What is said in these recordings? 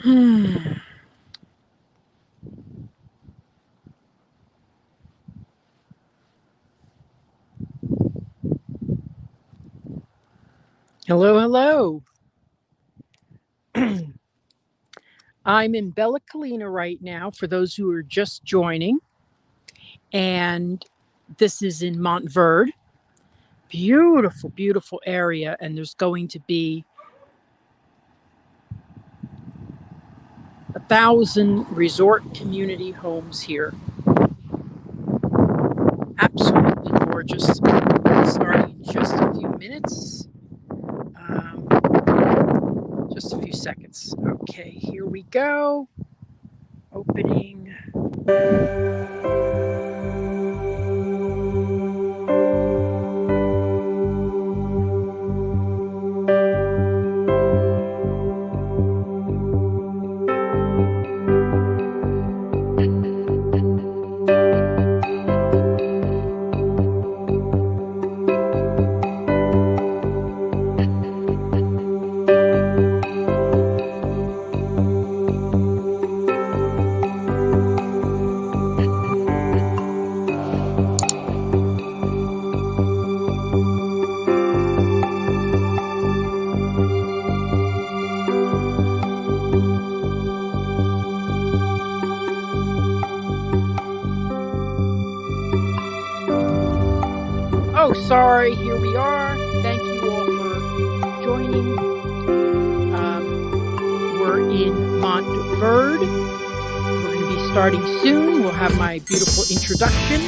Hello, hello. I'm in Bella Collina right now for those who are just joining. And this is in Montverde. Beautiful, beautiful area. And there's going to be 1,000 resort community homes here. Absolutely gorgeous. Starting in just a few minutes. Just a few seconds. Okay, here we go. Opening. Oh, sorry, here we are. Thank you all for joining. We're in Montverde. We're going to be starting soon. We'll have my beautiful introduction.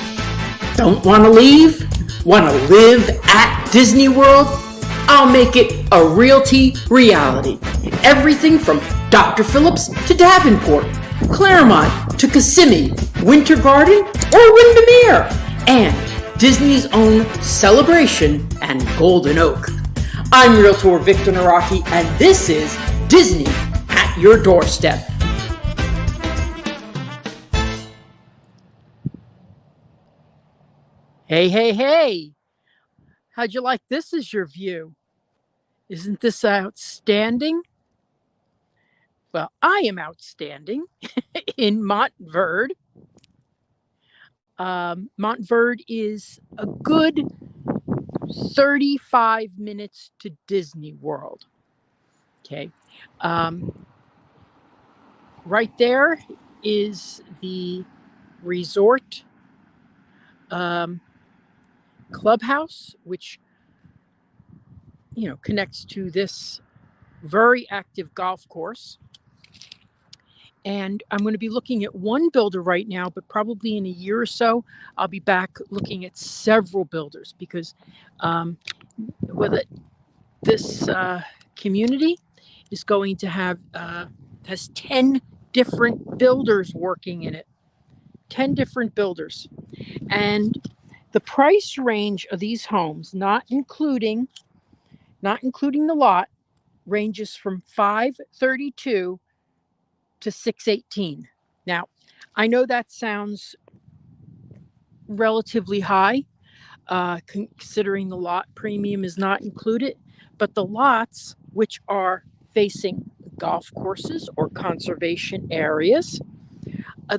Don't want to leave? Want to live at Disney World? I'll make it a realty reality. Everything from Dr. Phillips to Davenport, Claremont to Kissimmee, Winter Garden or Windermere, and Disney's own Celebration and Golden Oak. I'm Realtor Victor Naraki, and this is Disney at your doorstep. Hey, hey, hey. How'd you like this as your view? Isn't this outstanding? Well, I am outstanding in Montverde. Montverde is a good 35 minutes to Disney World. Okay. Right there is the resort clubhouse, which connects to this very active golf course. And I'm going to be looking at one builder right now, but probably in a year or so, I'll be back looking at several builders because this community is going to have has 10 different builders working in it. 10 different builders. And the price range of these homes, not including the lot, ranges from $532 to $618. Now, I know that sounds relatively high, considering the lot premium is not included, but the lots, which are facing golf courses or conservation areas,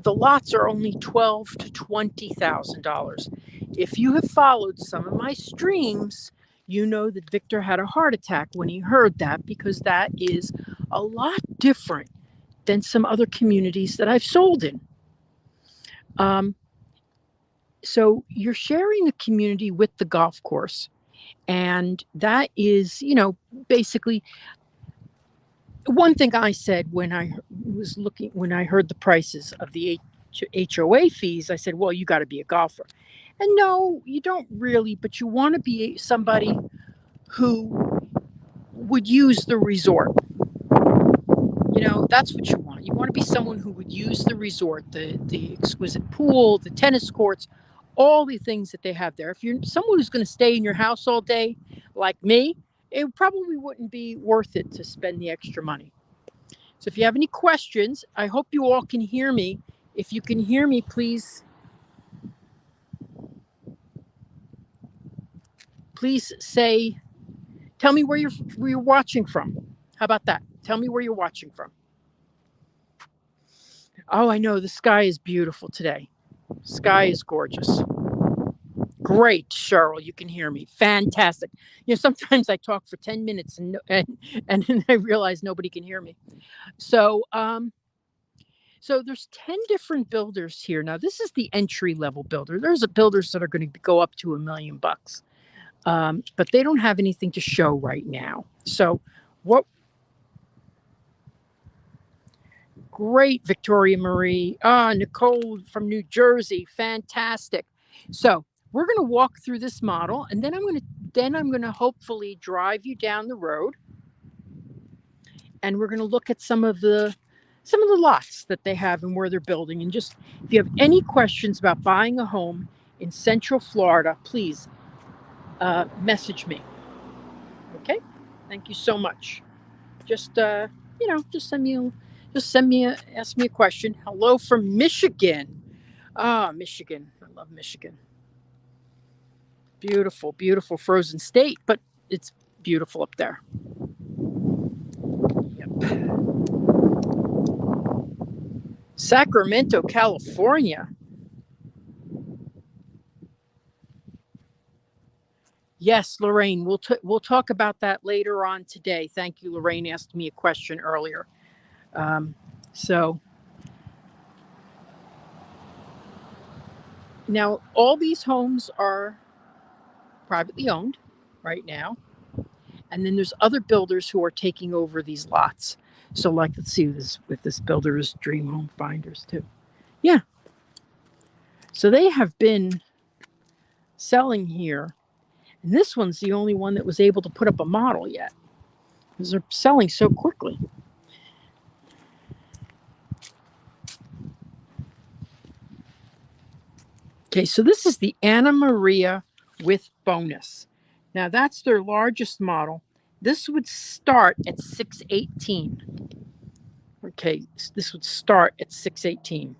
the lots are only $12,000 to $20,000. If you have followed some of my streams, you know that Victor had a heart attack when he heard that, because that is a lot different than some other communities that I've sold in. So you're sharing the community with the golf course. And that is, basically one thing I said when I heard the prices of the HOA fees. I said, well, you got to be a golfer. And no, you don't really, but you want to be somebody who would use the resort. That's what you want. You want to be someone who would use the resort, the exquisite pool, the tennis courts, all the things that they have there. If you're someone who's going to stay in your house all day, like me, it probably wouldn't be worth it to spend the extra money. So if you have any questions, I hope you all can hear me. If you can hear me, please say, tell me where you're watching from. How about that? Tell me where you're watching from. Oh, I know. The sky is beautiful today. Sky is gorgeous. Great, Cheryl. You can hear me. Fantastic. Sometimes I talk for 10 minutes and then I realize nobody can hear me. So, so there's 10 different builders here. Now, this is the entry level builder. There's builders that are going to go up to $1 million, but they don't have anything to show right now. So, what? Great, Victoria Marie. Nicole from New Jersey. Fantastic. So we're going to walk through this model, and then I'm going to hopefully drive you down the road, and we're going to look at some of the lots that they have and where they're building. And just if you have any questions about buying a home in Central Florida, please message me. Okay. Thank you so much. Just ask me a question. Hello from Michigan. Michigan. I love Michigan. Beautiful, beautiful frozen state, but it's beautiful up there. Yep. Sacramento, California. Yes, Lorraine, we'll talk about that later on today. Thank you. Lorraine asked me a question earlier. So now all these homes are privately owned right now. And then there's other builders who are taking over these lots. So like, let's see this with this builder's Dream Home Finders too. Yeah. So they have been selling here. And this one's the only one that was able to put up a model yet, because they're selling so quickly. Okay, so this is the Anna Maria with bonus. Now that's their largest model. This would start at 618. Okay, this would start at 618.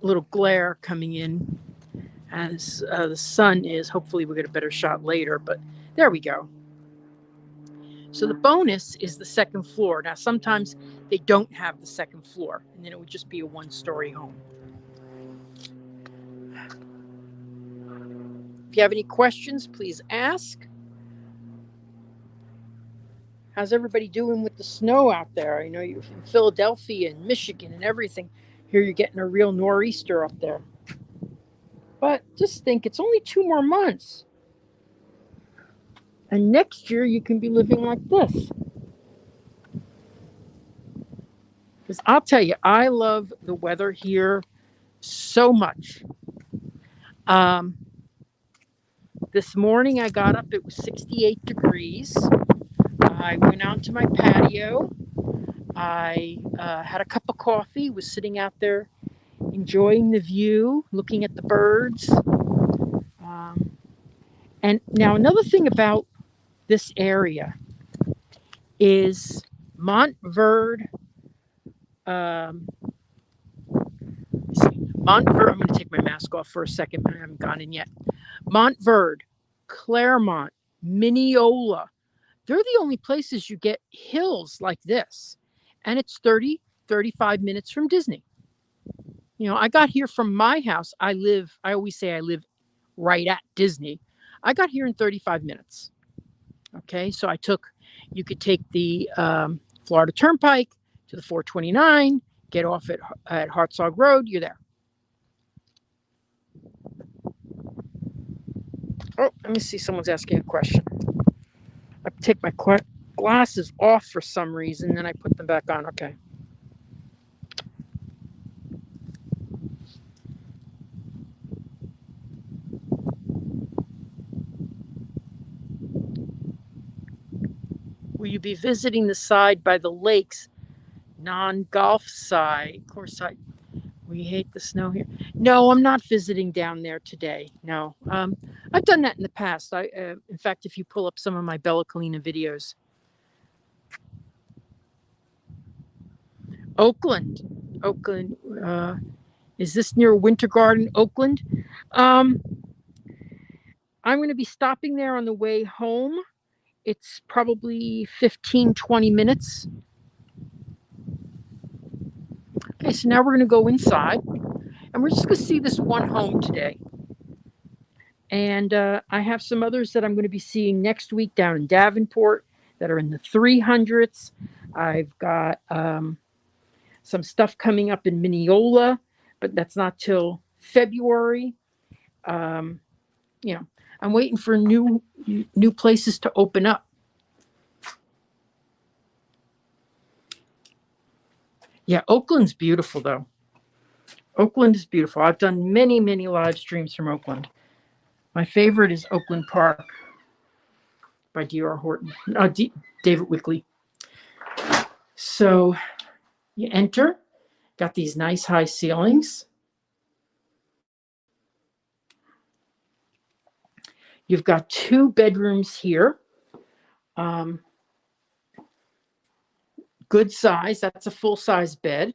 A little glare coming in as the sun is. Hopefully we'll get a better shot later, but there we go. So the bonus is the second floor. Now sometimes they don't have the second floor, and then it would just be a one-story home. If you have any questions, please ask. How's everybody doing with the snow out there? I know you're from Philadelphia and Michigan and everything. Here you're getting a real nor'easter up there. But just think, it's only 2 more months. And next year you can be living like this. Because I'll tell you, I love the weather here so much. This morning I got up, it was 68 degrees. I went out to my patio. I had a cup of coffee, was sitting out there enjoying the view, looking at the birds. And now another thing about this area is Montverde. Montverde, I'm going to take my mask off for a second, but I haven't gone in yet. Montverde, Claremont, Mineola. They're the only places you get hills like this. And it's 35 minutes from Disney. I got here from my house. I always say I live right at Disney. I got here in 35 minutes. Okay, so you could take the Florida Turnpike to the 429, get off at Hartsog Road, you're there. Oh, let me see, someone's asking a question. I take my glasses off for some reason, then I put them back on. Okay. Will you be visiting the side by the lakes? Non-golf side. Of course, we hate the snow here. No, I'm not visiting down there today. No. I've done that in the past. In fact, if you pull up some of my Bella Collina videos. Oakland. Is this near Winter Garden, Oakland? I'm going to be stopping there on the way home. It's probably 15, 20 minutes. Okay, so now we're going to go inside, and we're just going to see this one home today. And I have some others that I'm going to be seeing next week down in Davenport that are in the 300s. I've got some stuff coming up in Mineola, but that's not till February. I'm waiting for new places to open up. Yeah, Oakland's beautiful though. Oakland is beautiful. I've done many, many live streams from Oakland. My favorite is Oakland Park by D.R. Horton, David Wickley. So you enter, got these nice high ceilings. You've got 2 bedrooms here. Good size. That's a full-size bed.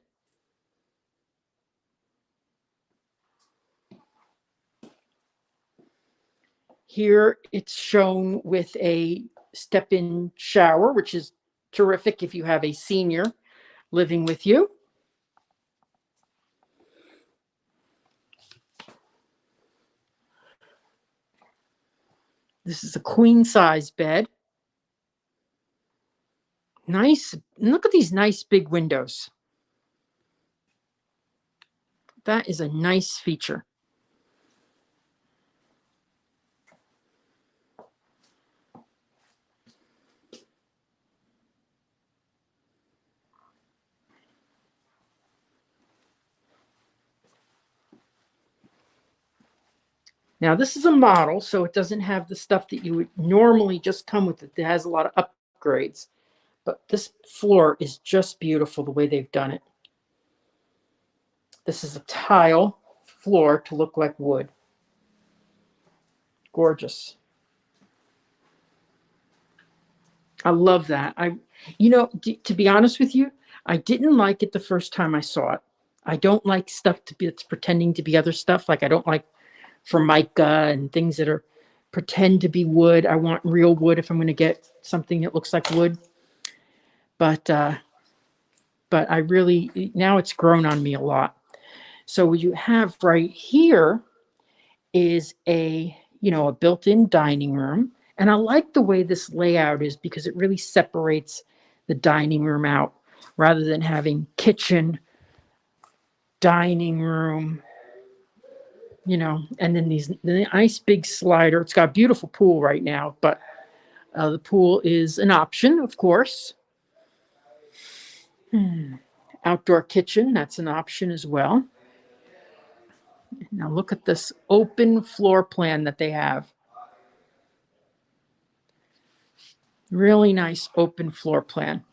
Here it's shown with a step-in shower, which is terrific if you have a senior living with you. This is a queen-size bed. Nice. Look at these nice big windows. That is a nice feature. Now, this is a model, so it doesn't have the stuff that you would normally just come with it. It has a lot of upgrades. But this floor is just beautiful the way they've done it. This is a tile floor to look like wood. Gorgeous. I love that. To be honest with you, I didn't like it the first time I saw it. I don't like stuff that's pretending to be other stuff. Like I don't like Formica and things that are pretend to be wood. I want real wood if I'm going to get something that looks like wood. But I really, now it's grown on me a lot. So what you have right here is a built-in dining room. And I like the way this layout is because it really separates the dining room out rather than having kitchen, dining room, and then the nice big slider. It's got a beautiful pool right now, but the pool is an option, of course. Outdoor kitchen, that's an option as well. Now look at this open floor plan that they have. Really nice open floor plan.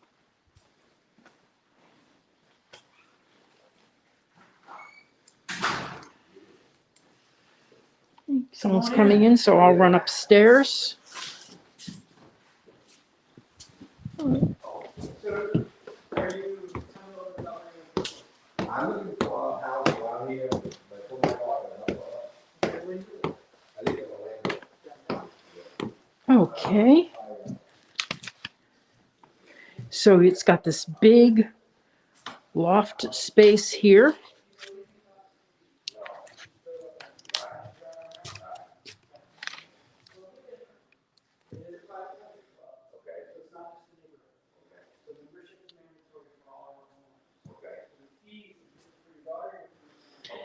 Someone's coming in, so I'll run upstairs. Okay. So it's got this big loft space here.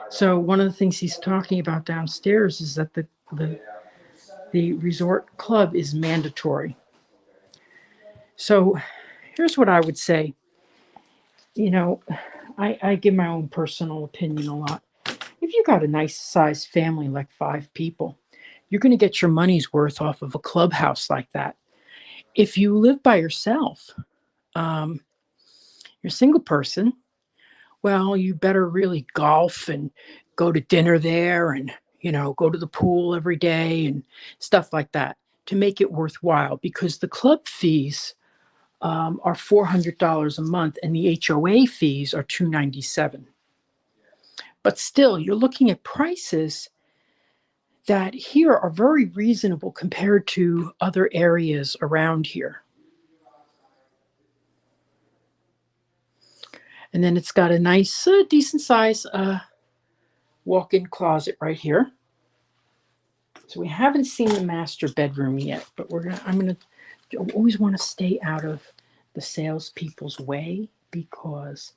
So one of the things he's talking about downstairs is that the resort club is mandatory. So here's what I would say. I give my own personal opinion a lot. If you got a nice sized family like 5 people, you're going to get your money's worth off of a clubhouse like that. If you live by yourself, you're a single person, well, you better really golf and go to dinner there and, go to the pool every day and stuff like that to make it worthwhile, because the club fees are $400 a month and the HOA fees are $297. But still, you're looking at prices that here are very reasonable compared to other areas around here. And then it's got a nice, decent size walk-in closet right here. So we haven't seen the master bedroom yet, but I always want to stay out of the salespeople's way, because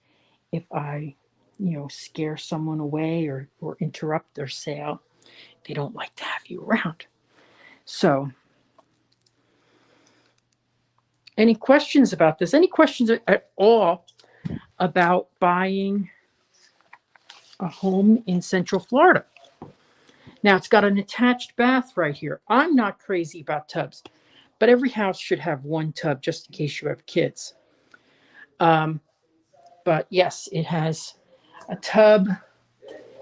if I, scare someone away or interrupt their sale, they don't like to have you around. So, any questions about this? Any questions at all about buying a home in Central Florida? Now, it's got an attached bath right here. I'm not crazy about tubs, but every house should have one tub just in case you have kids. But yes, it has a tub.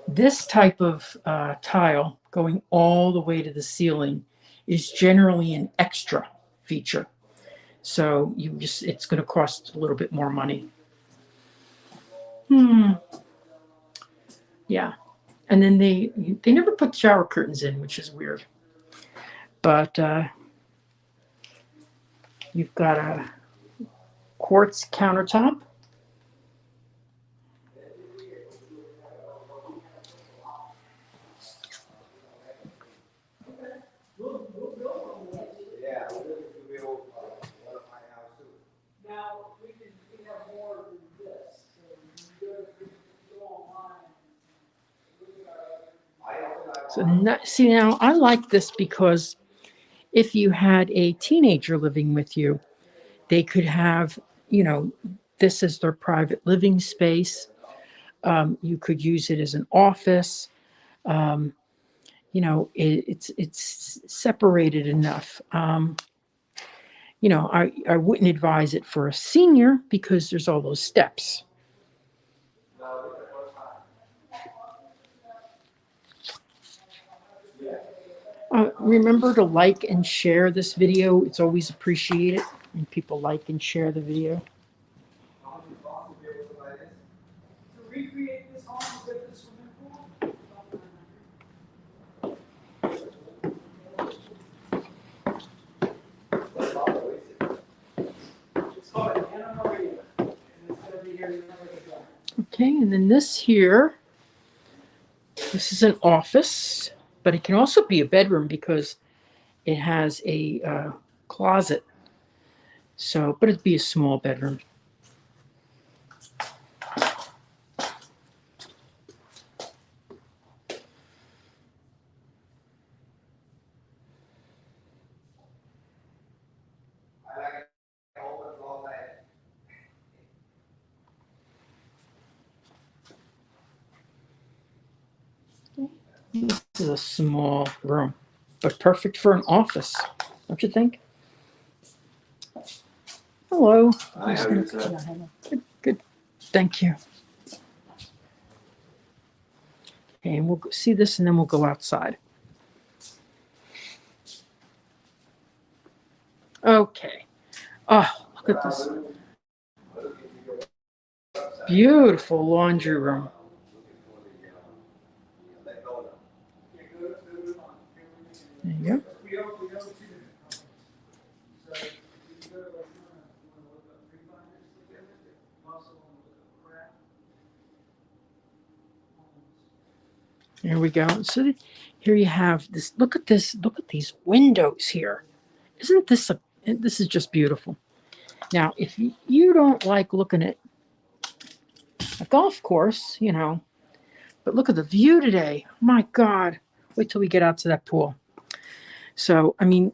This type of tile going all the way to the ceiling is generally an extra feature. So it's going to cost a little bit more money. Yeah. And then they never put shower curtains in, which is weird. But you've got a quartz countertop. So now I like this because if you had a teenager living with you, they could have, this as their private living space. You could use it as an office. It's separated enough. I wouldn't advise it for a senior because there's all those steps. Remember to like and share this video. It's always appreciated when people like and share the video. Okay, and then this is an office, but it can also be a bedroom because it has a closet. So, but it'd be a small bedroom. This is a small room, but perfect for an office, don't you think? Hello. Hi, how are you, sir? Good. Thank you. Okay, and we'll see this and then we'll go outside. Okay. Oh, look at this. Beautiful laundry room. There you go. There we go. So here you have this. Look at this. Look at these windows here. Isn't this this is just beautiful. Now, if you don't like looking at a golf course, but look at the view today. My God. Wait till we get out to that pool. So, I mean,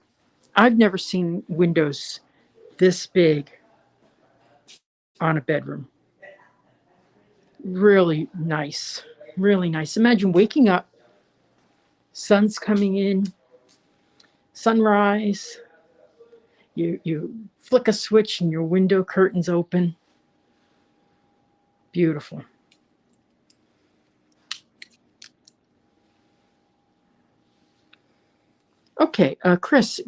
I've never seen windows this big on a bedroom. Really nice. Really nice. Imagine waking up, sun's coming in, sunrise. You flick a switch and your window curtains open. Beautiful. Okay, Chris,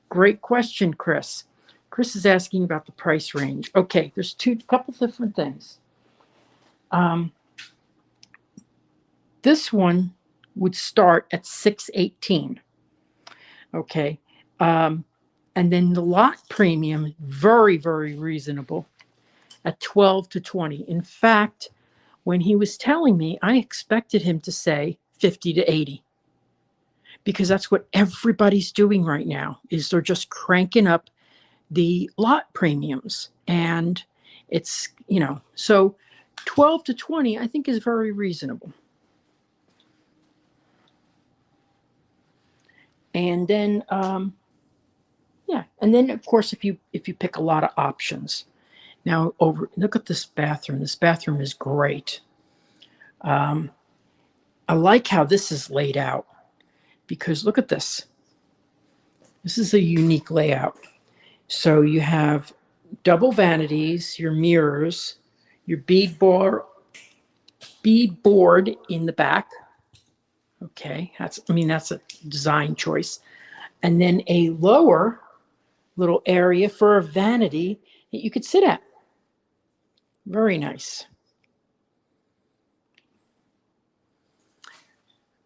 great question, Chris. Chris is asking about the price range. Okay, there's couple different things. This one would start at $618. Okay, and then the lot premium, very, very reasonable. at 12 to 20. In fact, when he was telling me, I expected him to say 50 to 80, because that's what everybody's doing right now, is they're just cranking up the lot premiums. And it's, so 12 to 20, I think, is very reasonable. And then, and then of course, if you pick a lot of options. Now, look at this bathroom. This bathroom is great. I like how this is laid out, because look at this. This is a unique layout. So you have double vanities, your mirrors, your beadboard in the back. Okay, that's a design choice. And then a lower little area for a vanity that you could sit at. Very nice.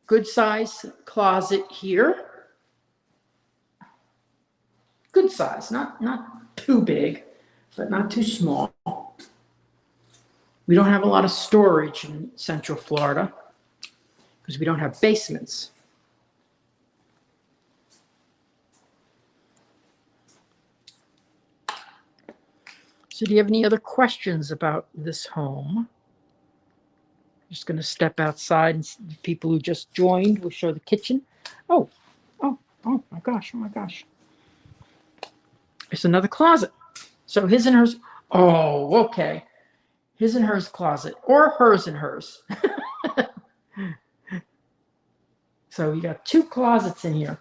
Good size closet here. Good size, not too big, but not too small. We don't have a lot of storage in Central Florida because we don't have basements. So do you have any other questions about this home? I'm just going to step outside, and people who just joined, we'll show the kitchen. Oh my gosh. There's another closet. So his and hers. Oh, okay. His and hers closet, or hers and hers. So you got two closets in here.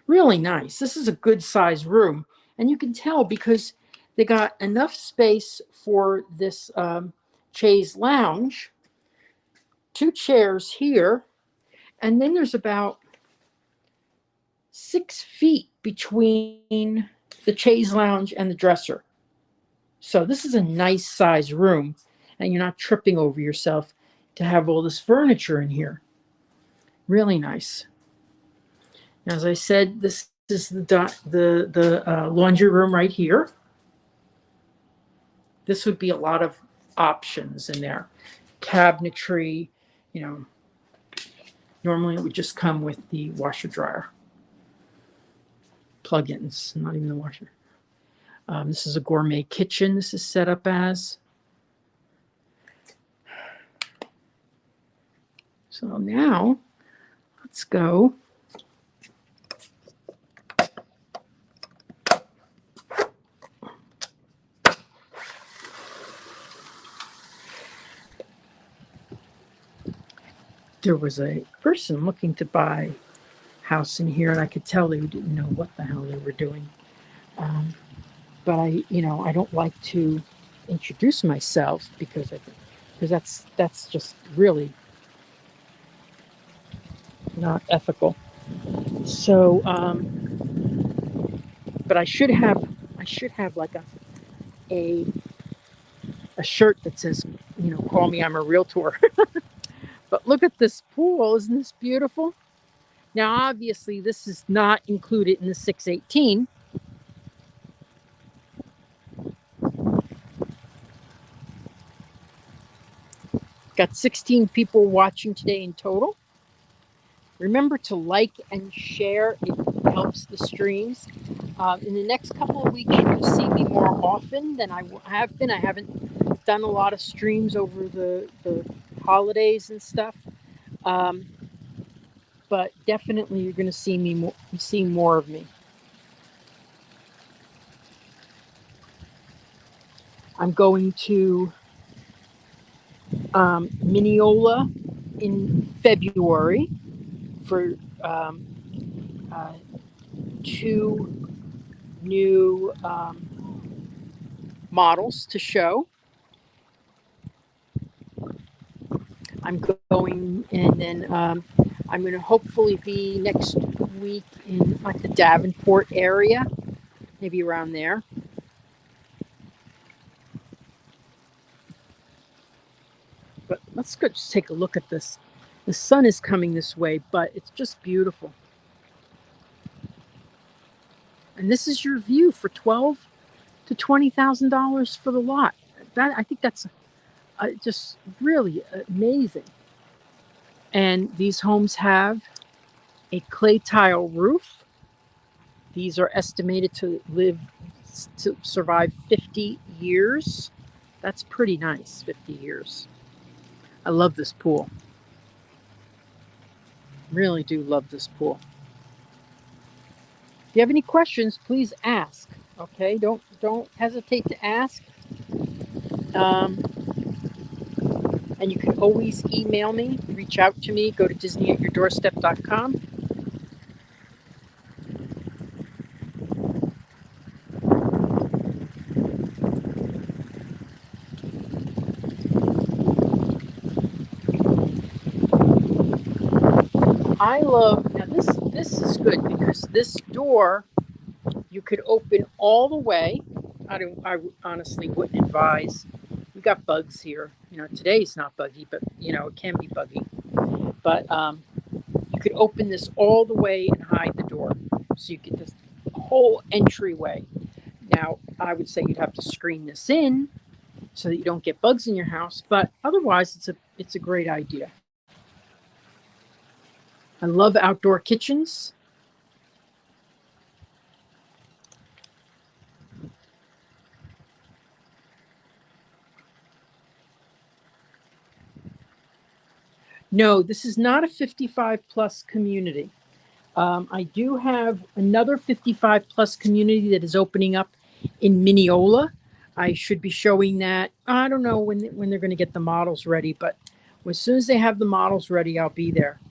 Really nice. This is a good size room. And you can tell because they got enough space for this chaise lounge, two chairs here, and then there's about 6 feet between the chaise lounge and the dresser. So this is a nice size room, and you're not tripping over yourself to have all this furniture in here. Really nice. Now, as I said, this is the laundry room right here. This would be a lot of options in there. Cabinetry, normally it would just come with the washer dryer. Plug-ins, not even the washer. This is a gourmet kitchen. This is set up as. So now let's go. There was a person looking to buy a house in here, and I could tell they didn't know what the hell they were doing. But I don't like to introduce myself because that's just really not ethical. So, but I should have like a shirt that says, call me, I'm a realtor. But look at this pool. Isn't this beautiful? Now, obviously, this is not included in the 618. Got 16 people watching today in total. Remember to like and share. It helps the streams. In the next couple of weeks, you'll see me more often than I have been. I haven't done a lot of streams over the holidays and stuff. But definitely you're going to see more of me. I'm going to Mineola in February for 2 new models to show. I'm going, and then I'm going to hopefully be next week in like the Davenport area, maybe around there. But let's go just take a look at this. The sun is coming this way, but it's just beautiful. And this is your view for $12,000 to $20,000 for the lot. that I think that's just really amazing. And these homes have a clay tile roof. These are estimated to survive 50 years. That's pretty nice, 50 years. I love this pool. Really do love this pool. If you have any questions, please ask. Okay, don't hesitate to ask. Um, and you can always email me, reach out to me, go to disneyatyourdoorstep.com. I love, now this is good because this door you could open all the way. I honestly wouldn't advise. We got bugs here. Today's not buggy, but it can be buggy. But you could open this all the way and hide the door, so you get this whole entryway. Now, I would say you'd have to screen this in so that you don't get bugs in your house, but otherwise, it's a great idea. I love outdoor kitchens. No, this is not a 55 plus community. I do have another 55 plus community that is opening up in Mineola. I should be showing that. I don't know when they're going to get the models ready, but as soon as they have the models ready, I'll be there.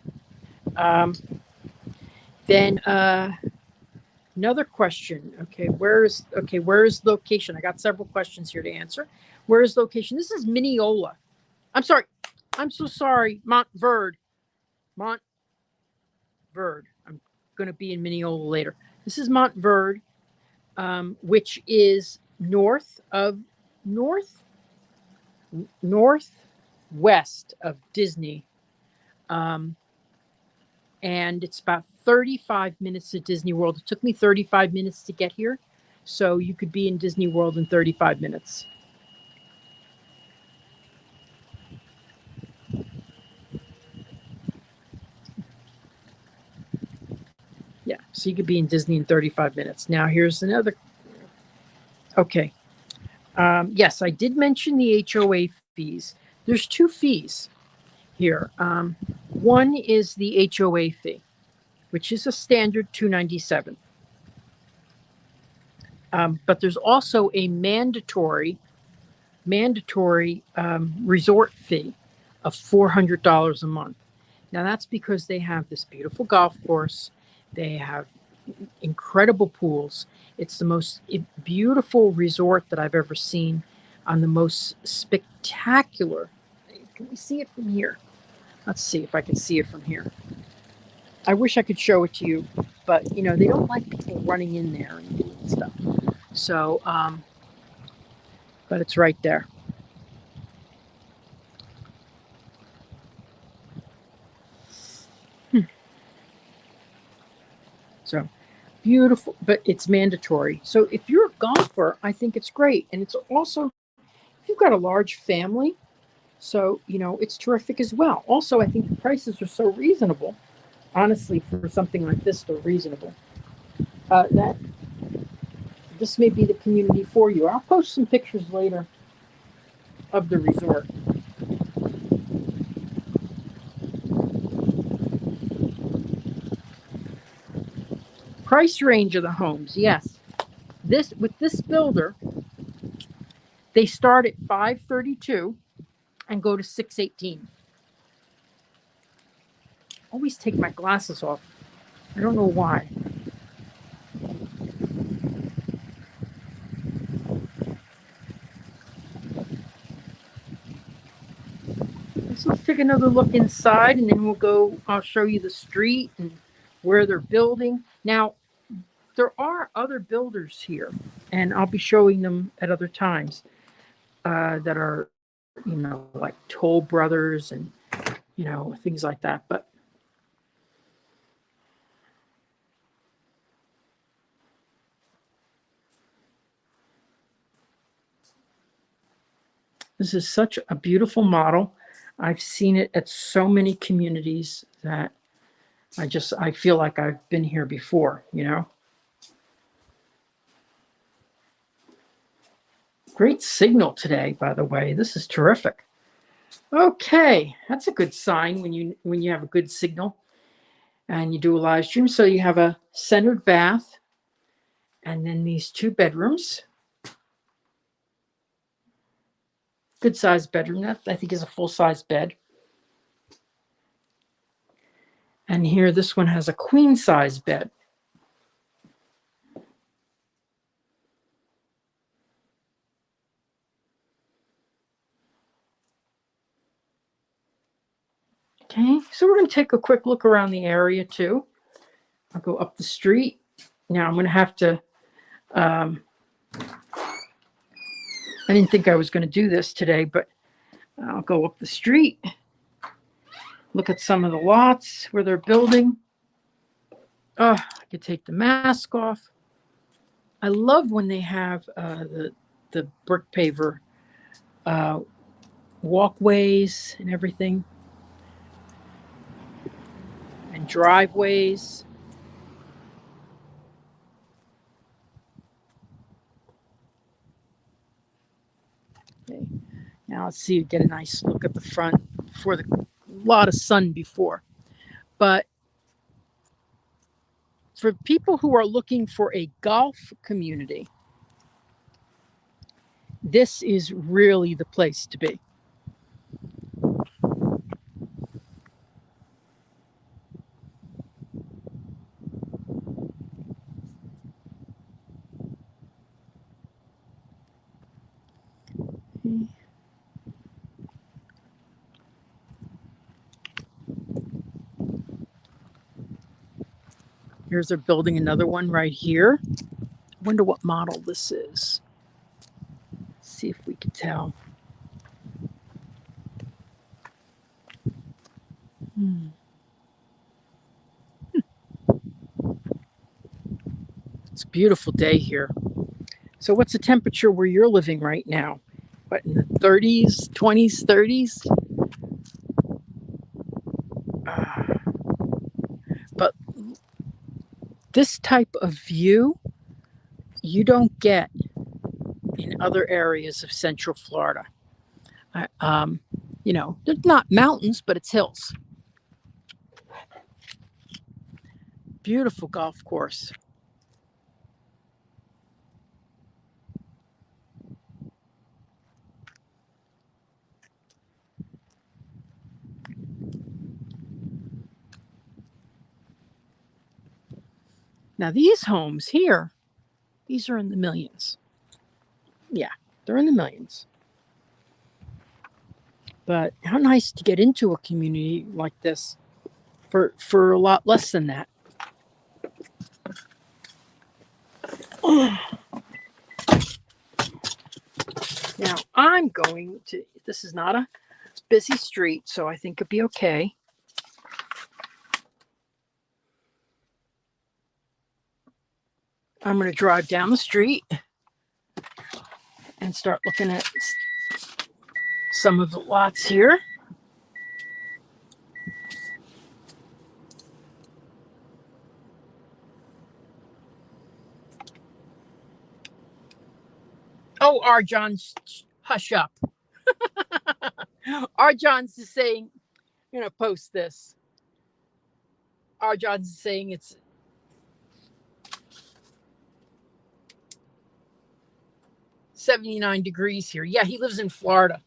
Then another question. Where is location? I got several questions here to answer. Where is location? This is Mineola. I'm sorry. I'm so sorry. Montverde. Montverde. I'm going to be in Mineola later. This is Montverde, which is northwest of Disney, and it's about 35 minutes to Disney World. It took me 35 minutes to get here, so you could be in Disney World in 35 minutes. Yeah, so you could be in Disney in 35 minutes. Now, here's another. Okay. Yes, I did mention the HOA fees. There's two fees here. One is the HOA fee, which is a standard $297. But there's also a mandatory resort fee of $400 a month. Now that's because they have this beautiful golf course. They have incredible pools. It's the most beautiful resort that I've ever seen on the most spectacular. Can we see it from here? Let's see if I can see it from here. I wish I could show it to you, but they don't like people running in there and doing stuff. So, but it's right there. So beautiful, but it's mandatory. So if you're a golfer, I think it's great. And it's also, if you've got a large family, so, it's terrific as well. Also, I think the prices are so reasonable. Honestly, for something like this, they're reasonable. That this may be the community for you. I'll post some pictures later of the resort. Price range of the homes, yes. With this builder, they start at $532 and go to $618. Always take my glasses off. I don't know why. So let's take another look inside, and then I'll show you the street and where they're building. Now, there are other builders here, and I'll be showing them at other times that are, like Toll Brothers and, things like that. But This is such a beautiful model. I've seen it at so many communities that I feel like I've been here before, you know. Great signal today, by the way. This is terrific. Okay, that's a good sign when you have a good signal and you do a live stream. So you have a centered bath and then these 2 bedrooms. Good sized bedroom. That I think is a full size bed. And here, this one has a queen size bed. Okay, so we're going to take a quick look around the area too. I'll go up the street. Now I'm going to have to, I didn't think I was going to do this today, but I'll go up the street, look at some of the lots where they're building. Oh, I could take the mask off. I love when they have the brick paver walkways and everything, and driveways. Okay. Now let's see, get a nice look at the front before a lot of sun before. But for people who are looking for a golf community, this is really the place to be. Here's they're building another one right here. I wonder what model this is. Let's see if we can tell. It's a beautiful day here. So what's the temperature where you're living right now? What, in the 30s, 20s, 30s? But this type of view you don't get in other areas of Central Florida. You know, there's not mountains, but it's hills. Beautiful golf course. Now these homes here, these are in the millions. Yeah, they're in the millions. But how nice to get into a community like this for a lot less than that. Now I'm going to, this is not a busy street, so I think it'll be okay. I'm going to drive down the street and start looking at some of the lots here. Oh, Arjohn's, hush up. Arjohn's is saying, I'm going to post this. Arjohn's is saying it's 79 degrees here. Yeah, he lives in Florida.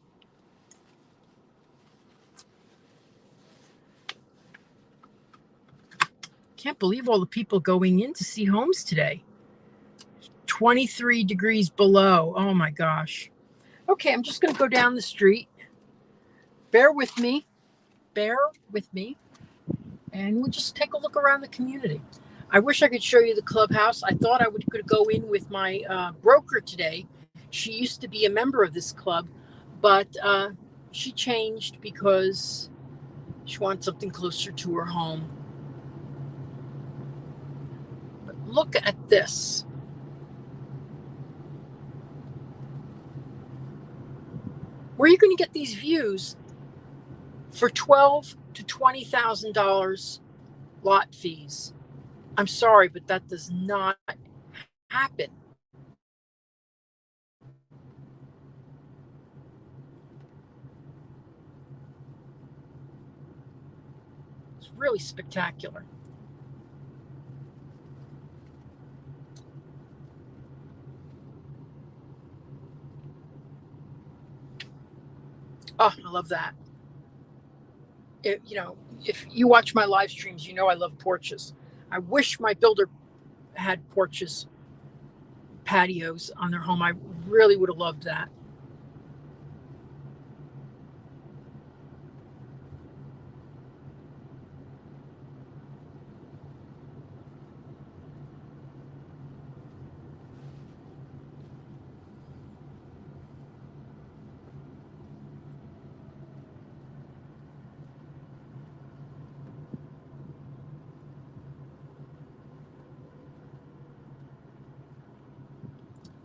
Can't believe all the people going in to see homes today. 23 degrees below. Oh my gosh. Okay, I'm just going to go down the street. Bear with me. Bear with me. And we'll just take a look around the community. I wish I could show you the clubhouse. I thought I could go in with my broker today. She used to be a member of this club, but she changed because she wanted something closer to her home. But look at this. Where are you going to get these views for $12,000 to $20,000 lot fees? I'm sorry, but that does not happen. It's really spectacular. Oh, I love that. If you watch my live streams, you know I love porches. I wish my builder had porches, patios on their home. I really would have loved that.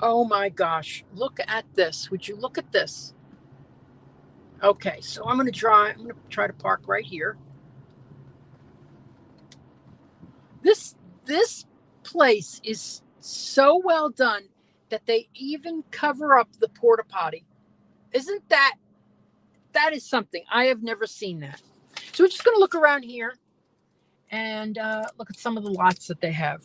Oh my gosh, look at this. Would you look at this? Okay, so I'm going to try to park right here. This place is so well done that they even cover up the porta potty. Isn't that is something? I have never seen that. So we're just going to look around here and look at some of the lots that they have.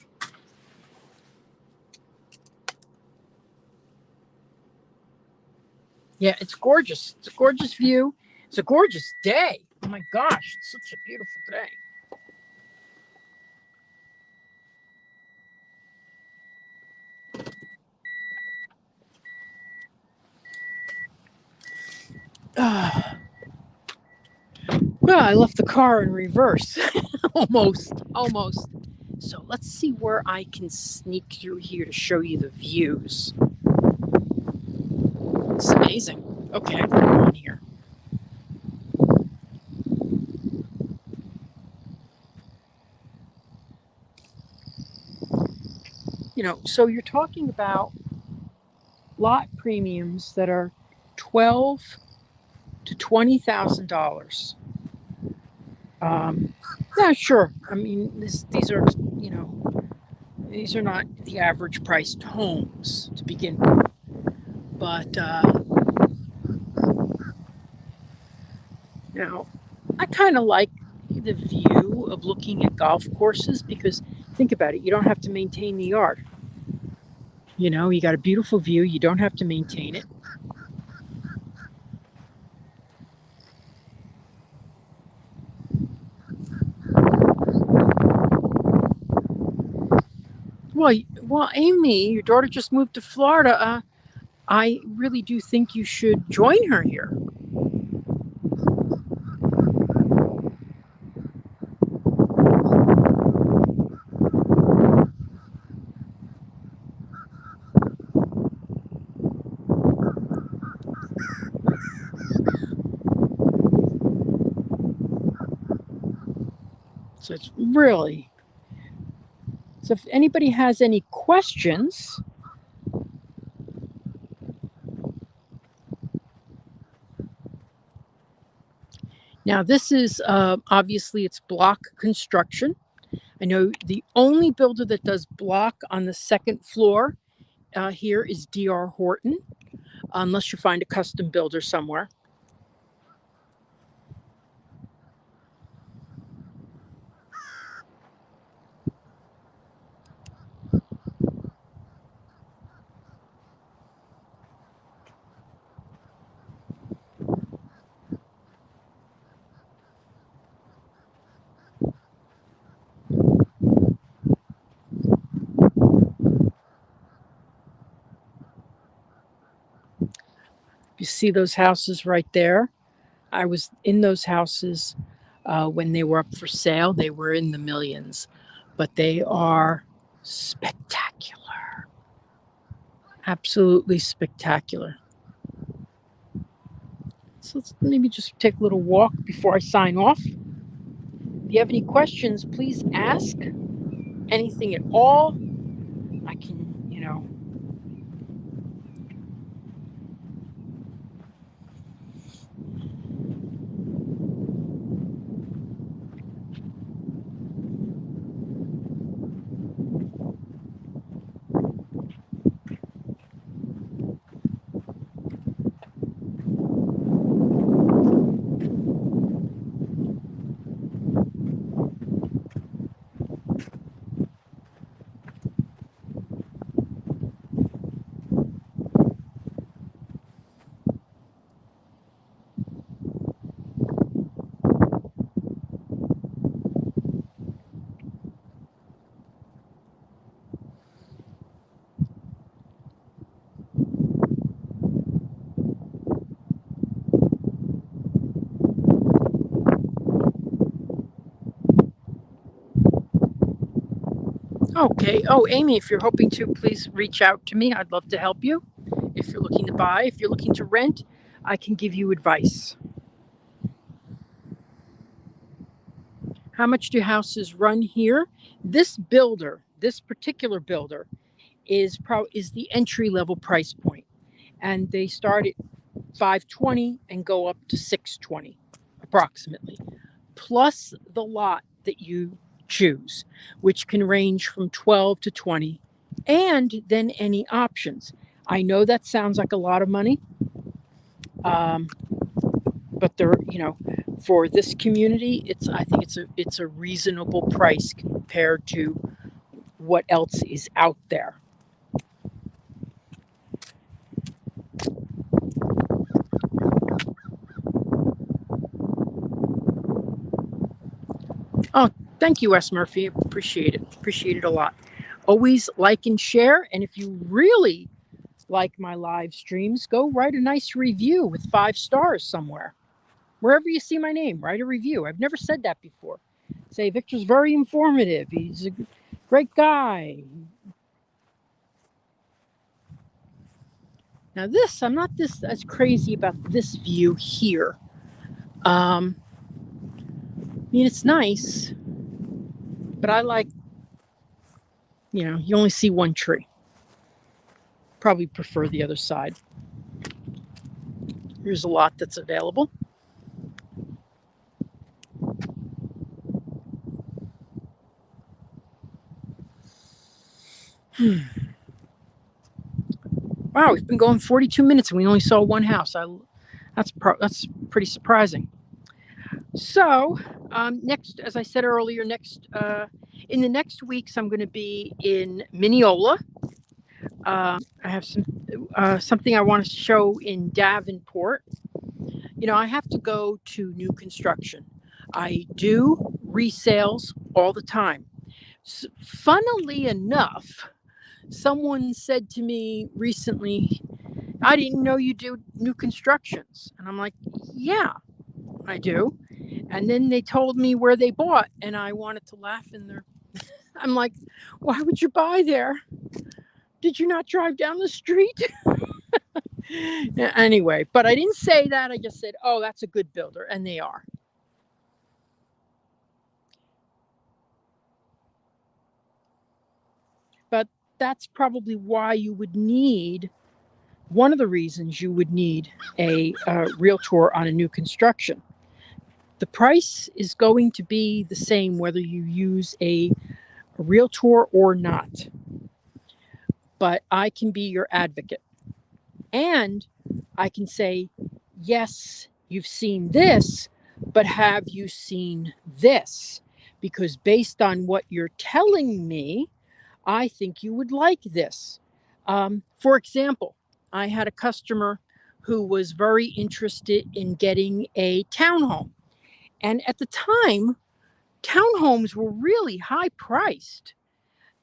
Yeah, it's gorgeous. It's a gorgeous view. It's a gorgeous day. Oh my gosh, it's such a beautiful day. Well, I left the car in reverse. almost. So let's see where I can sneak through here to show you the views. It's amazing. Okay, I'm going to go in here. So you're talking about lot premiums that are $12,000 to $20,000. Yeah, sure. I mean, these are not the average priced homes to begin with, but now I kind of like the view of looking at golf courses because think about it, you don't have to maintain the yard. You got a beautiful view, you don't have to maintain it. Well, Amy, your daughter just moved to Florida. I really do think you should join her here. So it's really. So if anybody has any questions. Now this is obviously it's block construction. I know the only builder that does block on the second floor here is D.R. Horton, unless you find a custom builder somewhere. You see those houses right there? I was in those houses when they were up for sale. They were in the millions, but they are spectacular. Absolutely spectacular. So let's maybe just take a little walk before I sign off. If you have any questions, please ask. Anything at all. I can, Okay. Oh, Amy, if you're hoping to, please reach out to me. I'd love to help you. If you're looking to buy, if you're looking to rent, I can give you advice. How much do houses run here? This particular builder, is the entry level price point, and they start at $520 and go up to $620, approximately, plus the lot that you choose, which can range from 12 to 20, and then any options. I know that sounds like a lot of money, but for this community, I think it's a reasonable price compared to what else is out there. Oh, thank you, Wes Murphy. Appreciate it. Appreciate it a lot. Always like and share. And if you really like my live streams, go write a nice review with 5 stars somewhere. Wherever you see my name, write a review. I've never said that before. Say, Victor's very informative. He's a great guy. Now I'm not as crazy about this view here. I mean, it's nice, but I like, you only see one tree. Probably prefer the other side. Here's a lot that's available. Wow, we've been going 42 minutes and we only saw one house. That's pretty surprising. So next, as I said earlier, in the next weeks, I'm going to be in Mineola. I have something I want to show in Davenport. I have to go to new construction. I do resales all the time. Funnily enough, someone said to me recently, I didn't know you do new constructions. And I'm like, yeah, I do. And then they told me where they bought, and I wanted to laugh in there. I'm like, why would you buy there? Did you not drive down the street? Anyway, but I didn't say that. I just said, oh, that's a good builder. And they are. But that's probably why you would need, one of the reasons you would need a realtor on a new construction. The price is going to be the same whether you use a realtor or not. But I can be your advocate. And I can say, yes, you've seen this, but have you seen this? Because based on what you're telling me, I think you would like this. For example, I had a customer who was very interested in getting a townhome. And at the time, townhomes were really high priced.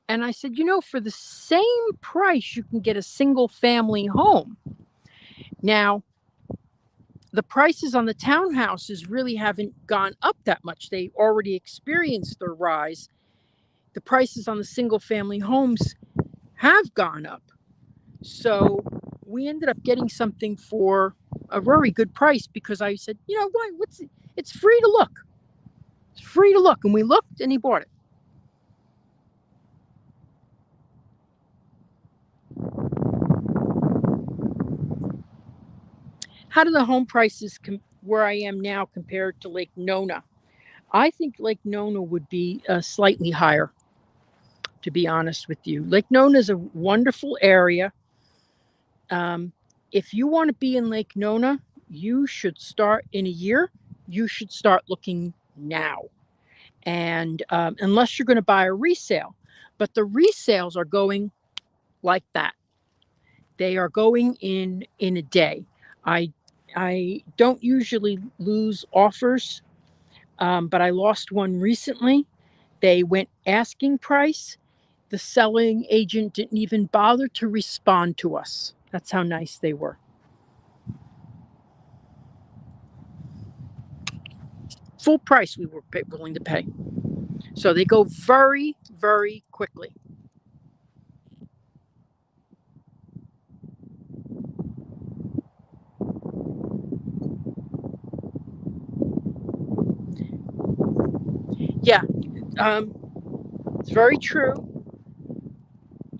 And I said, for the same price, you can get a single family home. Now, the prices on the townhouses really haven't gone up that much. They already experienced their rise. The prices on the single family homes have gone up. So we ended up getting something for a very good price because I said, why? It's free to look. It's free to look. And we looked and he bought it. How do the home prices where I am now compared to Lake Nona? I think Lake Nona would be slightly higher, to be honest with you. Lake Nona is a wonderful area. If you want to be in Lake Nona, you should start in a year. You should start looking now. And unless you're going to buy a resale, but the resales are going like that. They are going in a day. I don't usually lose offers, but I lost one recently. They went asking price. The selling agent didn't even bother to respond to us. That's how nice they were. Full price we were willing to pay. So they go very, very quickly. Yeah, it's very true.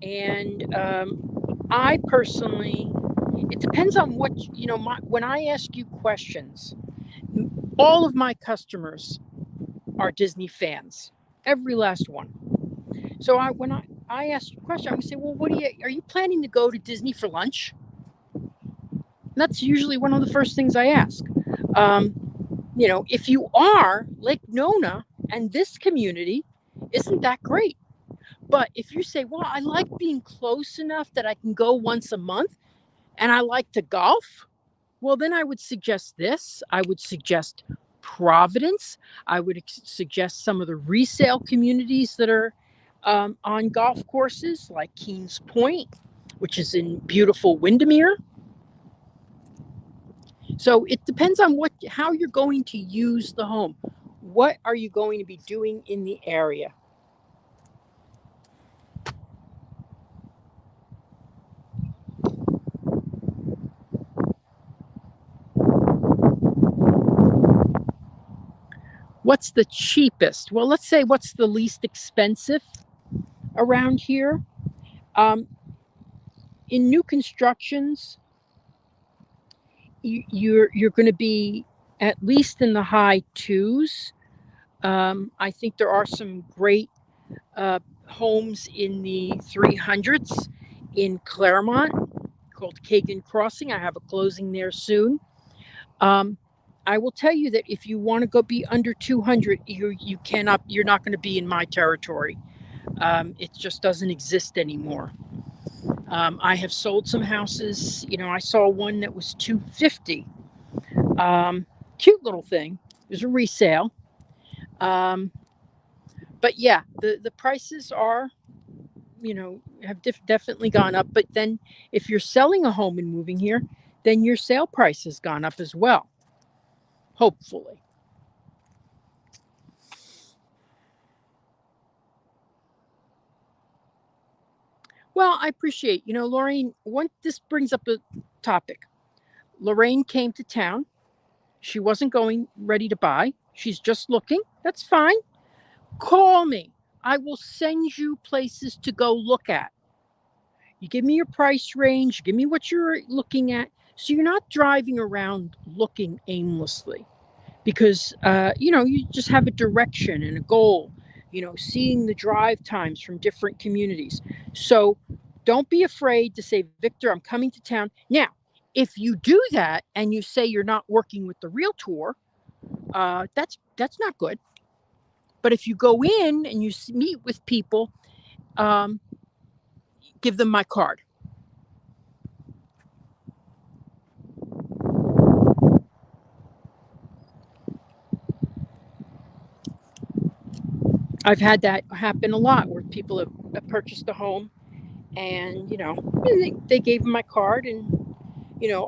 And I personally, it depends on what, when I ask you questions, all of my customers are Disney fans, every last one. So when I ask you a question, I would say, well, are you planning to go to Disney for lunch? And that's usually one of the first things I ask. Um, if you are, Lake Nona and this community isn't that great. But if you say, well, I like being close enough that I can go once a month and I like to golf, well, then I would suggest this. I would suggest Providence. I would suggest some of the resale communities that are on golf courses like Keens Point, which is in beautiful Windermere. So it depends on how you're going to use the home. What are you going to be doing in the area? What's the cheapest? Well, let's say what's the least expensive around here. Um, in new constructions, you're going to be at least in the high twos. I think there are some great homes in the 300s in Claremont called Kagan Crossing. I have a closing there soon. I will tell you that if you want to go be under 200, you cannot. You're not going to be in my territory. It just doesn't exist anymore. I have sold some houses. I saw one that was 250. Cute little thing. It was a resale. But yeah, the prices are, have definitely gone up. But then if you're selling a home and moving here, then your sale price has gone up as well. Hopefully. Well, I appreciate, Lorraine, this brings up a topic. Lorraine came to town. She wasn't going ready to buy. She's just looking. That's fine. Call me. I will send you places to go look at. You give me your price range, give me what you're looking at. So you're not driving around looking aimlessly because, you just have a direction and a goal, seeing the drive times from different communities. So don't be afraid to say, Victor, I'm coming to town. Now, if you do that and you say you're not working with the realtor, that's not good. But if you go in and you meet with people, give them my card. I've had that happen a lot where people have purchased a home and, they gave them my card and,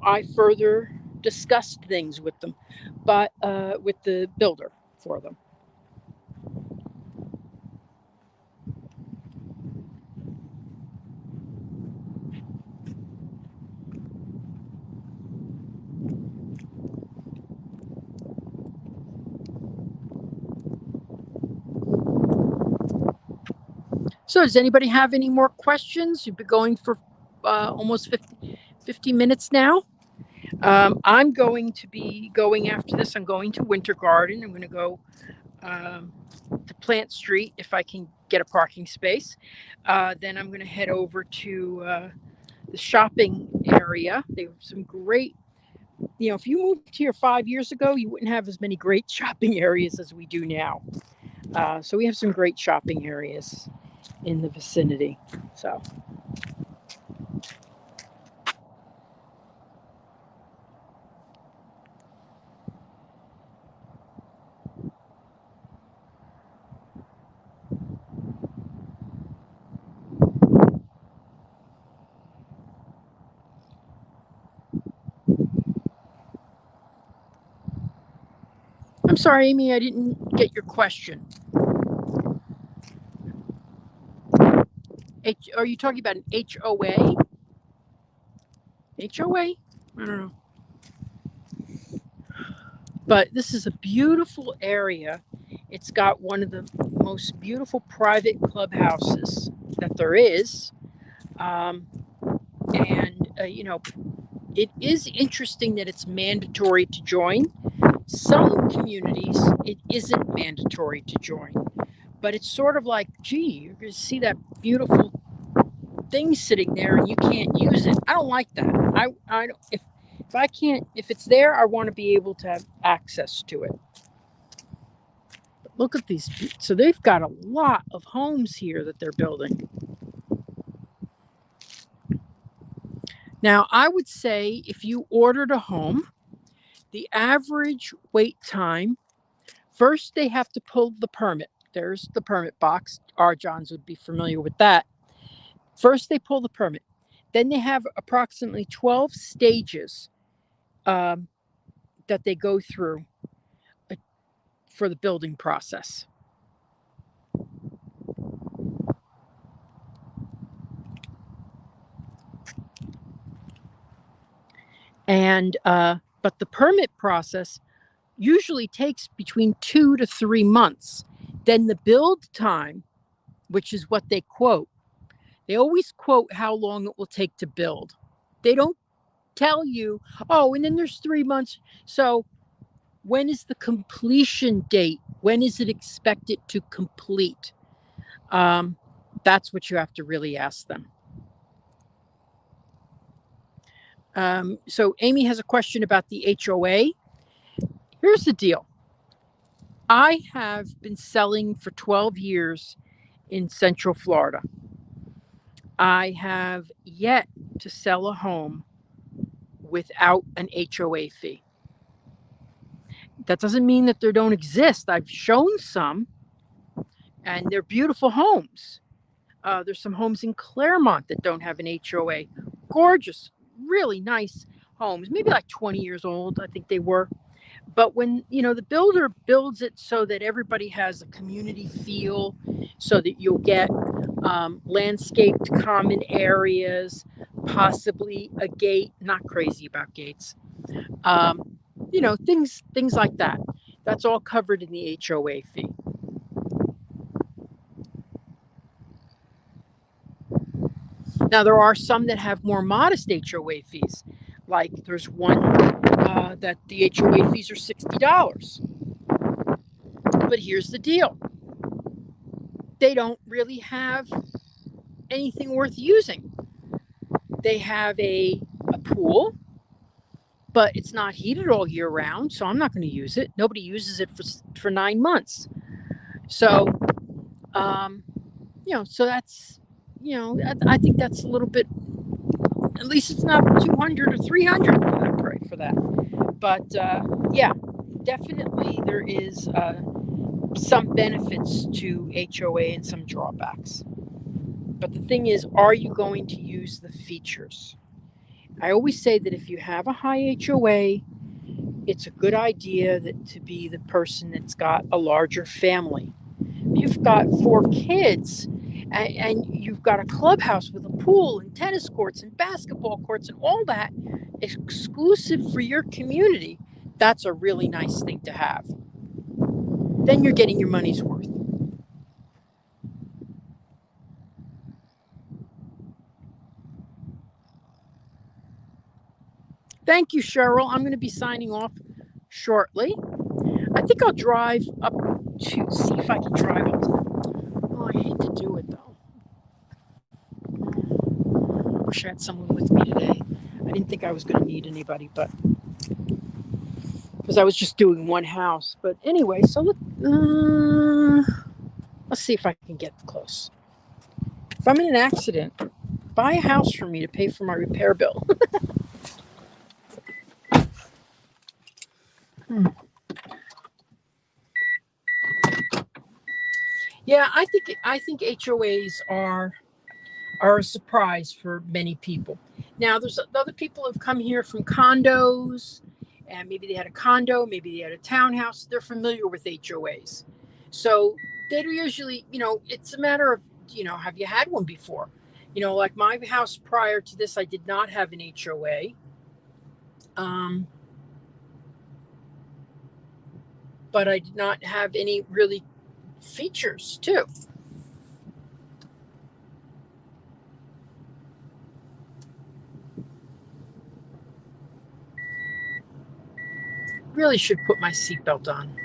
I further discussed things with them, but with the builder for them. So does anybody have any more questions? You've been going for almost 50 minutes now. I'm going to be going after this. I'm going to Winter Garden. I'm going to go to Plant Street if I can get a parking space. Then I'm going to head over to the shopping area. They have some great, if you moved here 5 years ago, you wouldn't have as many great shopping areas as we do now. So we have some great shopping areas in the vicinity. So. I'm sorry, Amy, I didn't get your question. Are you talking about an HOA? HOA? I don't know. But this is a beautiful area It's got one of the most beautiful private clubhouses that there is. And it is interesting that it's mandatory to join. Some communities, it isn't mandatory to join, but it's sort of like, gee, you're going to see that beautiful thing sitting there and you can't use it. I don't like that. I don't, if I can't, if it's there, I want to be able to have access to it. But look at these. So they've got a lot of homes here that they're building. Now, I would say if you ordered a home, the average wait time, first they have to pull the permit. There's the permit box. Our Johns would be familiar with that. First, they pull the permit. Then they have approximately 12 stages that they go through for the building process. And but the permit process usually takes between 2 to 3 months. Then the build time, which is what they quote, they always quote how long it will take to build. They don't tell you, oh, and then there's 3 months. So when is the completion date? When is it expected to complete? That's what you have to really ask them. So Amy has a question about the HOA. Here's the deal. I have been selling for 12 years in Central Florida. I have yet to sell a home without an HOA fee. That doesn't mean that they don't exist. I've shown some, and they're beautiful homes. There's some homes in Claremont that don't have an HOA. Gorgeous, really nice homes, maybe like 20 years old, I think they were. But when, the builder builds it so that everybody has a community feel, so that you'll get landscaped common areas, possibly a gate, not crazy about gates, things like that. That's all covered in the HOA fee. Now, there are some that have more modest HOA fees. Like there's one that the HOA fees are $60. But here's the deal. They don't really have anything worth using. They have a pool, but it's not heated all year round, so I'm not going to use it. Nobody uses it for 9 months. So, so that's, I think that's a little bit, at least it's not 200 or 300 for that. But yeah, definitely there is some benefits to HOA and some drawbacks. But the thing is, are you going to use the features? I always say that if you have a high HOA, it's a good idea to be the person that's got a larger family. If you've got 4 kids and you've got a clubhouse with a pool and tennis courts and basketball courts and all that exclusive for your community, that's a really nice thing to have. Then you're getting your money's worth. Thank you, Cheryl. I'm going to be signing off shortly. I think I'll drive up to see if I can drive up. Oh, I hate to do it though. Wish I had someone with me today. I didn't think I was going to need anybody, but because I was just doing one house. But anyway, so let's see if I can get close. If I'm in an accident, buy a house for me to pay for my repair bill. Yeah, I think HOAs are a surprise for many people. Now, there's other people who've come here from condos, and maybe they had a condo, maybe they had a townhouse. They're familiar with HOAs, so they're usually, it's a matter of, have you had one before? Like my house prior to this, I did not have an HOA. but I did not have any really features too. Really should put my seatbelt on.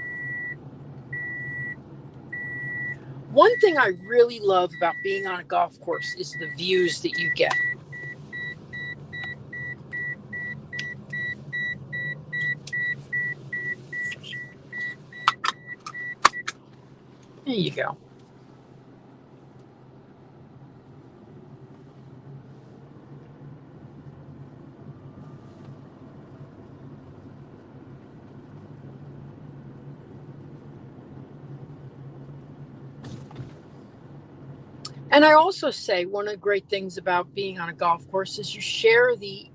One thing I really love about being on a golf course is the views that you get. There you go. And I also say one of the great things about being on a golf course is you share the,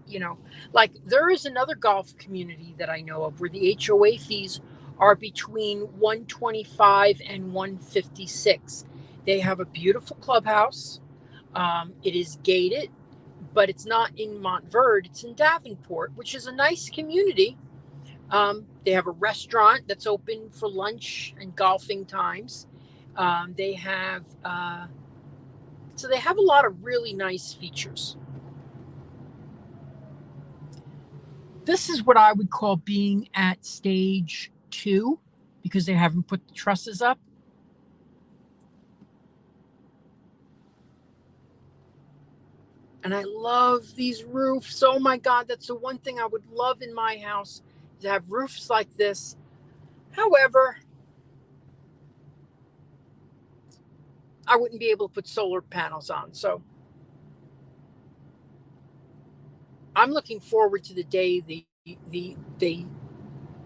like there is another golf community that I know of where the HOA fees are between 125 and 156. They have a beautiful clubhouse. It is gated, but it's not in Montverde. It's in Davenport, which is a nice community. They have a restaurant that's open for lunch and golfing times. They have So they have a lot of really nice features. This is what I would call being at stage 2 because they haven't put the trusses up. And I love these roofs. Oh my God, that's the one thing I would love in my house, to have roofs like this. However, I wouldn't be able to put solar panels on. So I'm looking forward to the day they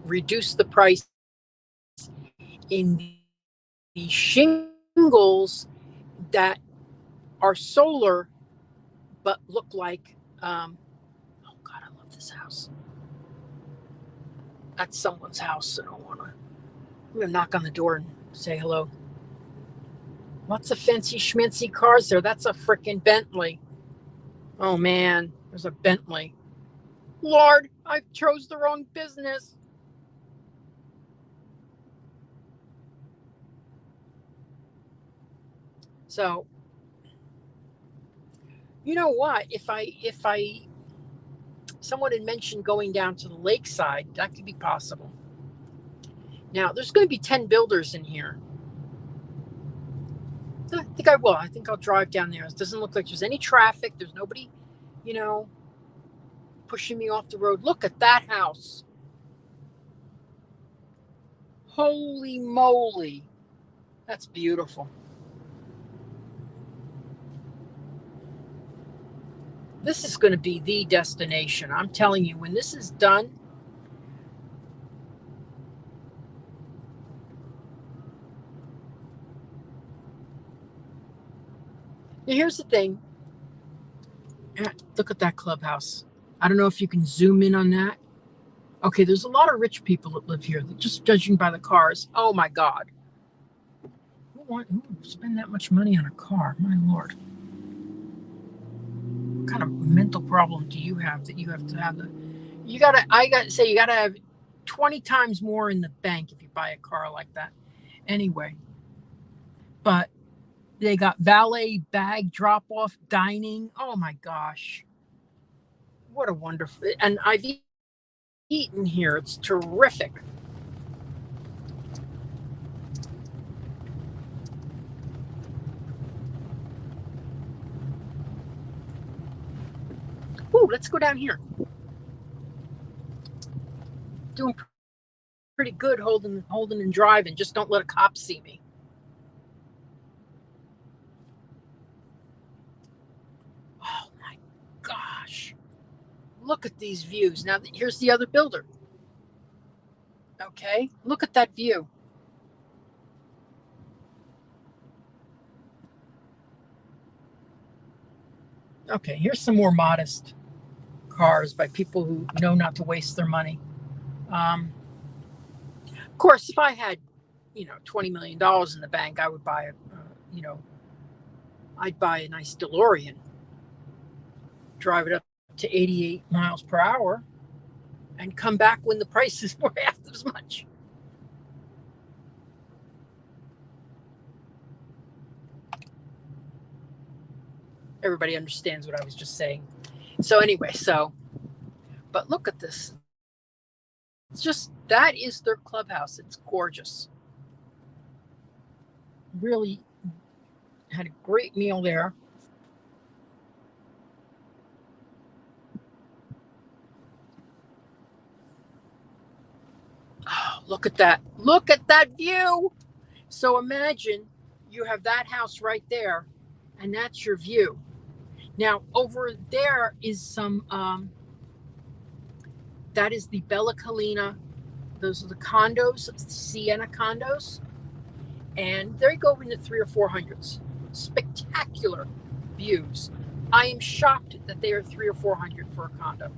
reduce the price in the shingles that are solar but look like oh God, I love this house. That's someone's house. I'm gonna knock on the door and say hello. Lots of fancy schmancy cars there. That's a freaking Bentley. Oh man, there's a Bentley. Lord, I chose the wrong business. So, you know what? If someone had mentioned going down to the lakeside, that could be possible. Now, there's going to be 10 builders in here. I think I will. I think I'll drive down there. It doesn't look like there's any traffic. There's nobody, pushing me off the road. Look at that house. Holy moly. That's beautiful. This is going to be the destination. I'm telling you, when this is done, now here's the thing. Look at that clubhouse. I don't know if you can zoom in on that. Okay, there's a lot of rich people that live here, just judging by the cars. Oh my God. Who would spend that much money on a car? My Lord. What kind of mental problem do you have that you have to have you gotta have 20 times more in the bank if you buy a car like that. Anyway, but they got valet bag drop off dining. Oh my gosh. What a wonderful, and I've eaten here. It's terrific. Ooh, let's go down here. Doing pretty good holding and driving. Just don't let a cop see me. Oh my gosh. Look at these views. Now, here's the other builder. Okay, look at that view. Okay, here's some more modest cars by people who know not to waste their money. Of course, if I had, $20 million in the bank, I would buy I'd buy a nice DeLorean, drive it up to 88 miles per hour, and come back when the prices were half as much. everybody understands what I was just saying. So anyway, but look at this. It's just, that is their clubhouse. It's gorgeous. Really had a great meal there. Oh, look at that. Look at that view. So imagine you have that house right there, and that's your view. Now, over there is some, that is the Bella Collina. Those are the condos, Sienna condos. And they go into 300 or 400s. Spectacular views. I am shocked that they are 300 or 400 for a condo.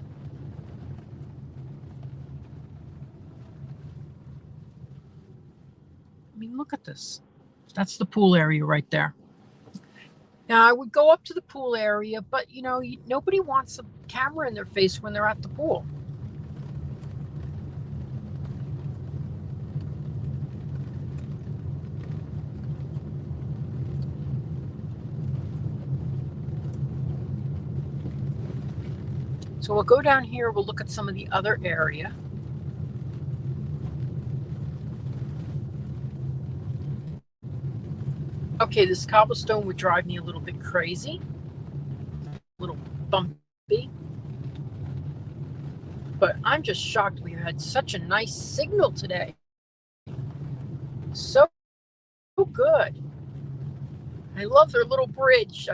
I mean, look at this. That's the pool area right there. Now, I would go up to the pool area, but nobody wants a camera in their face when they're at the pool. So we'll go down here, we'll look at some of the other area. Okay, this cobblestone would drive me a little bit crazy, a little bumpy. But I'm just shocked we had such a nice signal today. So good. I love their little bridge.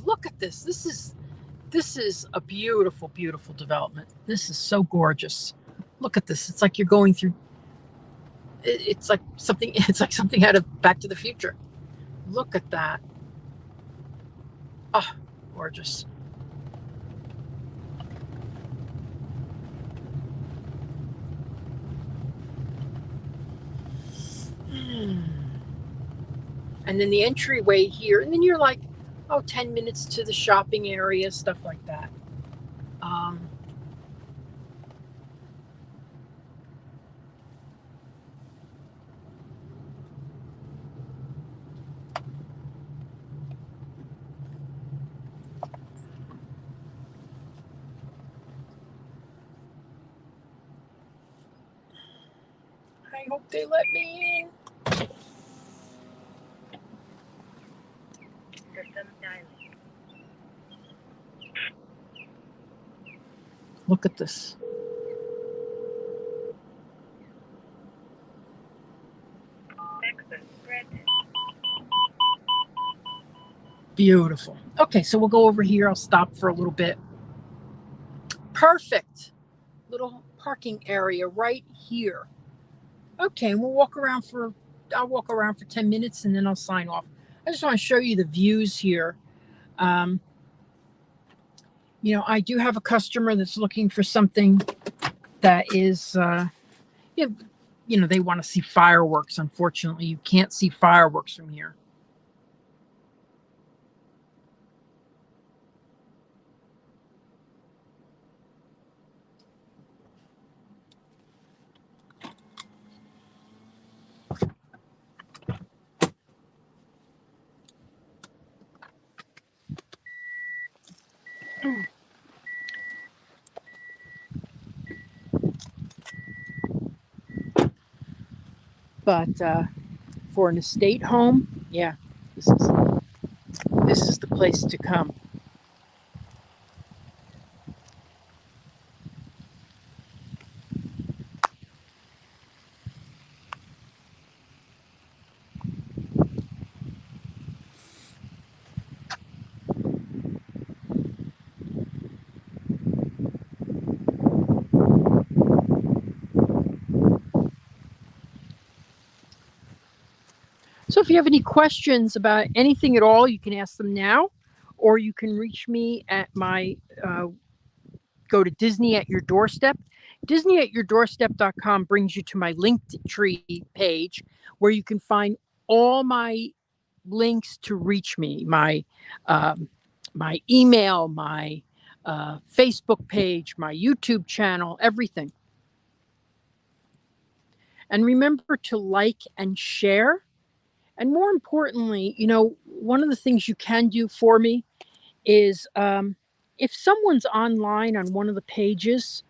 Look at this. This is a beautiful, beautiful development. This is so gorgeous. Look at this. It's like you're going through. It's like something out of Back to the Future. Look at that. Oh, gorgeous. And then the entryway here, and then you're like, 10 minutes to the shopping area, stuff like that. I hope they let me in. Look at this. Beautiful. Okay, so we'll go over here. I'll stop for a little bit. Perfect. Little parking area right here. Okay, and I'll walk around for 10 minutes and then I'll sign off. I just want to show you the views here. I do have a customer that's looking for something that is, they want to see fireworks. Unfortunately, you can't see fireworks from here. But for an estate home, yeah, this is the place to come. So if you have any questions about anything at all, you can ask them now, or you can reach me at my, go to Disney at Your Doorstep. DisneyAtYourDoorstep.com brings you to my Linktree page where you can find all my links to reach me, my email, my Facebook page, my YouTube channel, everything. And remember to like and share. And more importantly, one of the things you can do for me is if someone's online on one of the pages,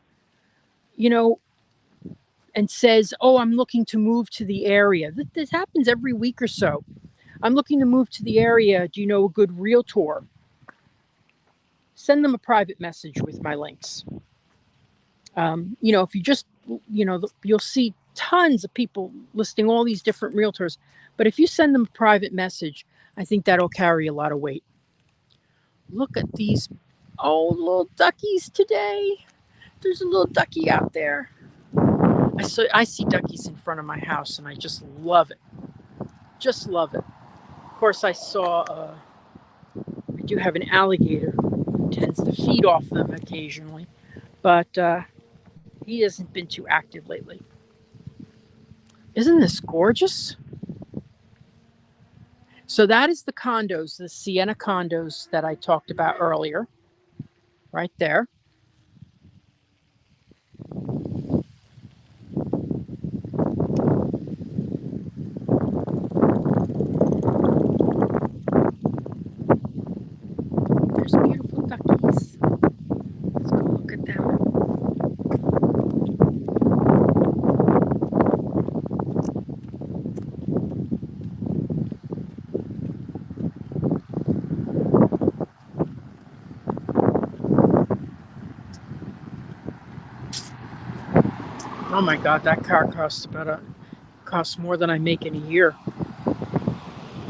and says, "Oh, I'm looking to move to the area." This happens every week or so. "I'm looking to move to the area. Do you know a good realtor?" Send them a private message with my links. If you just, you'll see tons of people listing all these different realtors. But if you send them a private message, I think that'll carry a lot of weight. Look at these little duckies today. There's a little ducky out there. I see duckies in front of my house, and I just love it. Just love it. Of course, I do have an alligator who tends to feed off them occasionally, but he hasn't been too active lately. Isn't this gorgeous? So that is the condos, the Sienna condos that I talked about earlier, right there. There's beautiful duckies. Let's go look at them. Oh my God, that car costs more than I make in a year.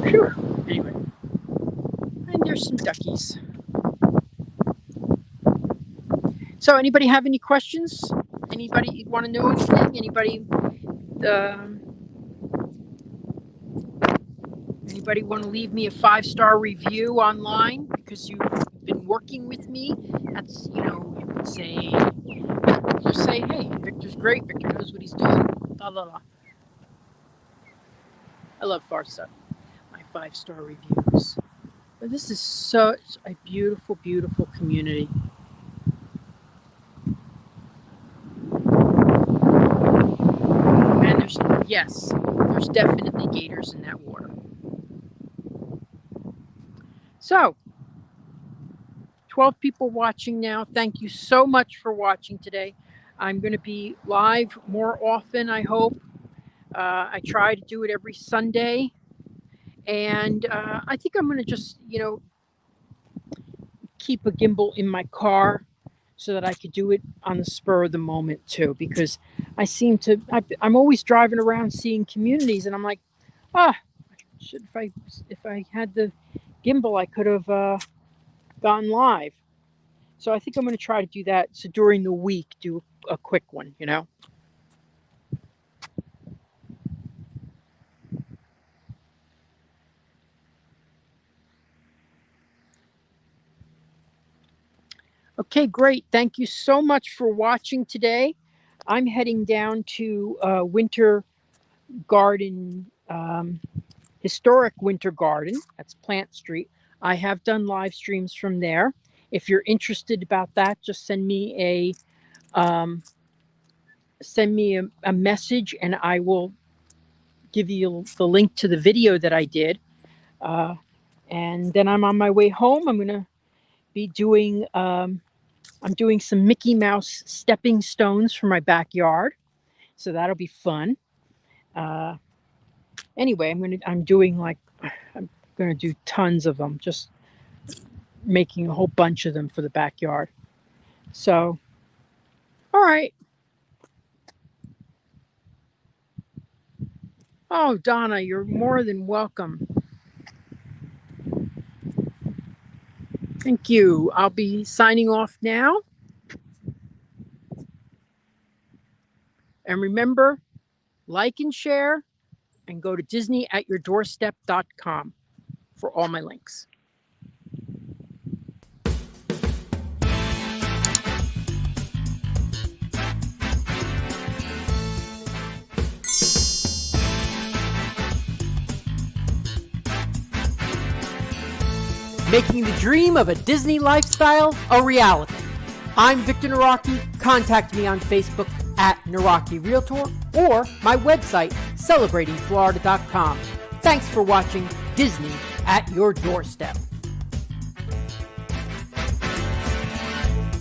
Phew. Anyway, and there's some duckies. So, anybody have any questions? Anybody want to know anything? Anybody want to leave me a 5-star review online because you've been working with me? That's, you would say, just say, "Hey, Victor's great. Victor knows what he's doing." Blah, blah, blah. I love Farsa, my 5-star reviews. But this is such a beautiful, beautiful community. And there's definitely gators in that water. So, 12 people watching now. Thank you so much for watching today. I'm going to be live more often, I hope. I try to do it every Sunday. And I think I'm going to just, keep a gimbal in my car so that I could do it on the spur of the moment too, because I'm always driving around seeing communities, and I'm like, if I had the gimbal, I could have gone live. So I think I'm going to try to do that. So during the week, do a quick one, Okay, great. Thank you so much for watching today. I'm heading down to Winter Garden, historic Winter Garden. That's Plant Street. I have done live streams from there. If you're interested about that, just send me a message, and I will give you the link to the video that I did. And then I'm on my way home. I'm going to be doing I'm doing some Mickey Mouse stepping stones for my backyard, so that'll be fun. Anyway, I'm gonna do tons of them, just making a whole bunch of them for the backyard. So, all right. Oh, Donna, you're more than welcome. Thank you. I'll be signing off now. And remember, like and share, and go to disneyatyourdoorstep.com for all my links. Making the dream of a Disney lifestyle a reality. I'm Victor Naraki. Contact me on Facebook at Naraki Realtor or my website, celebratingflorida.com. Thanks for watching Disney at Your Doorstep.